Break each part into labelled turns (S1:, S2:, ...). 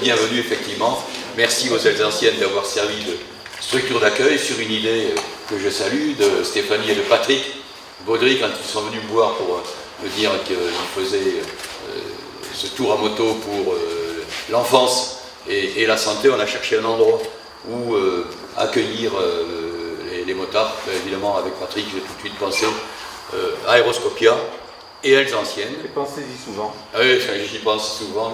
S1: bienvenue effectivement. Merci aux Alsaciennes d'avoir servi de structure d'accueil sur une idée que je salue de Stéphanie et de Patrick Baudry quand ils sont venus me voir pour me dire qu'ils faisaient ce tour à moto pour l'enfance et la santé. On a cherché un endroit où accueillir les motards. Évidemment, avec Patrick, j'ai tout de suite pensé Aéroscopia et elles anciennes.
S2: Et pensez-y souvent.
S1: Ah oui, j'y pense souvent,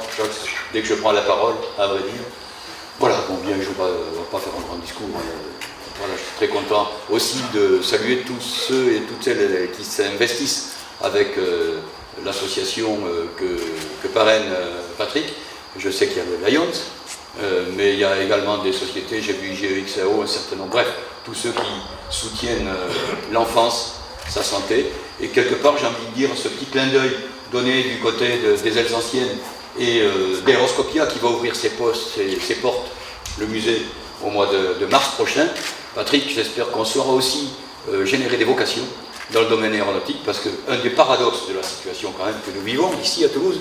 S1: dès que je prends la parole, à vrai dire. Voilà, bon, bien, je ne vais pas faire un grand discours. Voilà, je suis très content aussi de saluer tous ceux et toutes celles qui s'investissent avec l'association que parraine Patrick. Je sais qu'il y a le Lions, mais il y a également des sociétés, j'ai vu GEXAO, un certain nombre, bref, tous ceux qui soutiennent l'enfance, sa santé. Et quelque part, j'ai envie de dire, ce petit clin d'œil donné du côté des ailes anciennes et d'Aéroscopia qui va ouvrir ses portes, le musée, au mois de mars prochain. Patrick, j'espère qu'on saura aussi générer des vocations dans le domaine aéronautique, parce qu'un des paradoxes de la situation quand même que nous vivons ici à Toulouse,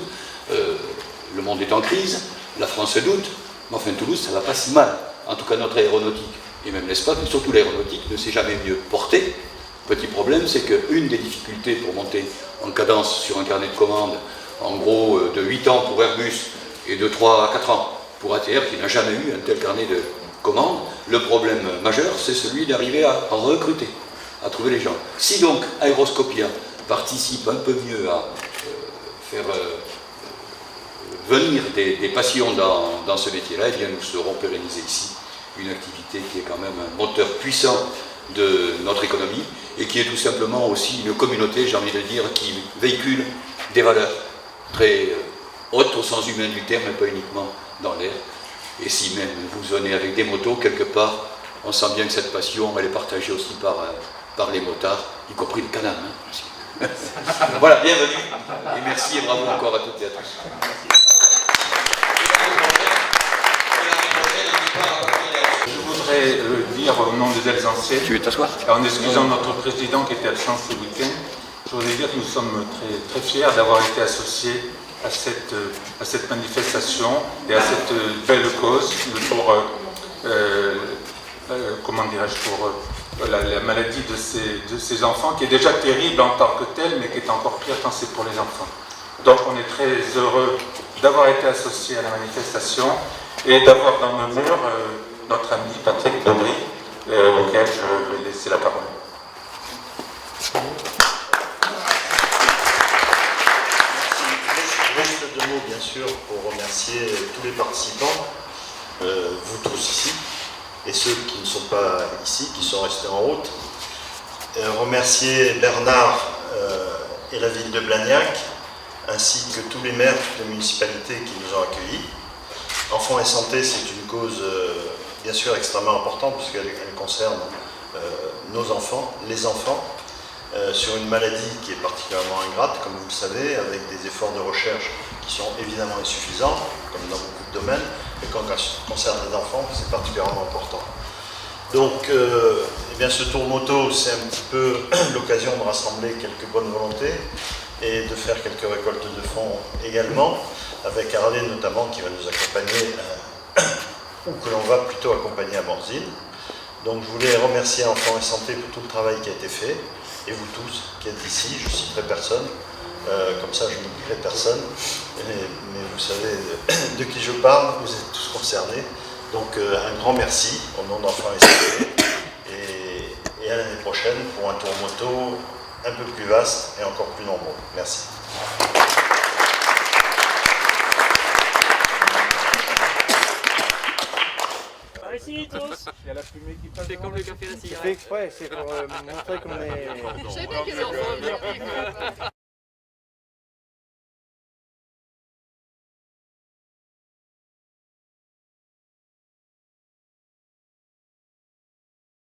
S1: le monde est en crise, la France se doute, mais enfin Toulouse ça ne va pas si mal. En tout cas notre aéronautique, et même l'espace, mais surtout l'aéronautique, ne s'est jamais mieux portée. Petit problème, c'est qu'une des difficultés pour monter en cadence sur un carnet de commandes, en gros de 8 ans pour Airbus et de 3 à 4 ans pour ATR, qui n'a jamais eu un tel carnet de commandes, le problème majeur, c'est celui d'arriver à recruter, à trouver les gens. Si donc Aéroscopia participe un peu mieux à faire venir des passions dans ce métier-là, eh bien nous serons pérennisés ici une activité qui est quand même un moteur puissant de notre économie et qui est tout simplement aussi une communauté, j'ai envie de dire, qui véhicule des valeurs très hautes au sens humain du terme, mais pas uniquement dans l'air. Et si même vous venez avec des motos, quelque part, on sent bien que cette passion, elle est partagée aussi par les motards, y compris le Canam. Hein, voilà, bienvenue, et merci et bravo encore à toutes et à tous.
S2: Je voudrais dire au nom des ailes anciennes,
S1: Tu veux t'asseoir?
S2: en excusant notre président qui était absent ce week-end, je voudrais dire que nous sommes très, très fiers d'avoir été associés à cette manifestation et à cette belle cause pour, comment dirais-je, pour la maladie de ces enfants, qui est déjà terrible en tant que telle, mais qui est encore pire quand c'est pour les enfants. Donc on est très heureux d'avoir été associés à la manifestation et d'avoir dans nos murs notre ami Patrick Baudry, auquel je vais laisser la parole.
S3: Juste deux mots, bien sûr, pour remercier tous les participants, vous tous ici, et ceux qui ne sont pas ici, qui sont restés en route. Remercier Bernard et la ville de Blagnac, ainsi que tous les maires de municipalités qui nous ont accueillis. Enfants et santé, c'est une cause bien sûr extrêmement importante, puisqu'elle concerne nos enfants, les enfants, sur une maladie qui est particulièrement ingrate, comme vous le savez, avec des efforts de recherche qui sont évidemment insuffisants, comme dans beaucoup de domaines, mais quand ça concerne les enfants, c'est particulièrement important. Donc, eh bien, ce tour moto, c'est un petit peu l'occasion de rassembler quelques bonnes volontés et de faire quelques récoltes de fonds également, avec Harley notamment qui va nous accompagner, ou que l'on va plutôt accompagner à Morzine. Donc, je voulais remercier Enfants et Santé pour tout le travail qui a été fait. Et vous tous qui êtes ici, je ne citerai personne, comme ça je n'oublierai personne, mais vous savez de qui je parle, vous êtes tous concernés. Donc un grand merci au nom d'Enfants et Santé, et à l'année prochaine pour un tour moto un peu plus vaste et encore plus nombreux. Merci.
S4: Ici tous.
S2: Il y a la fumée qui passe.
S4: C'est comme le café et la cigarette.
S5: C'est fait exprès, c'est pour montrer qu'on est...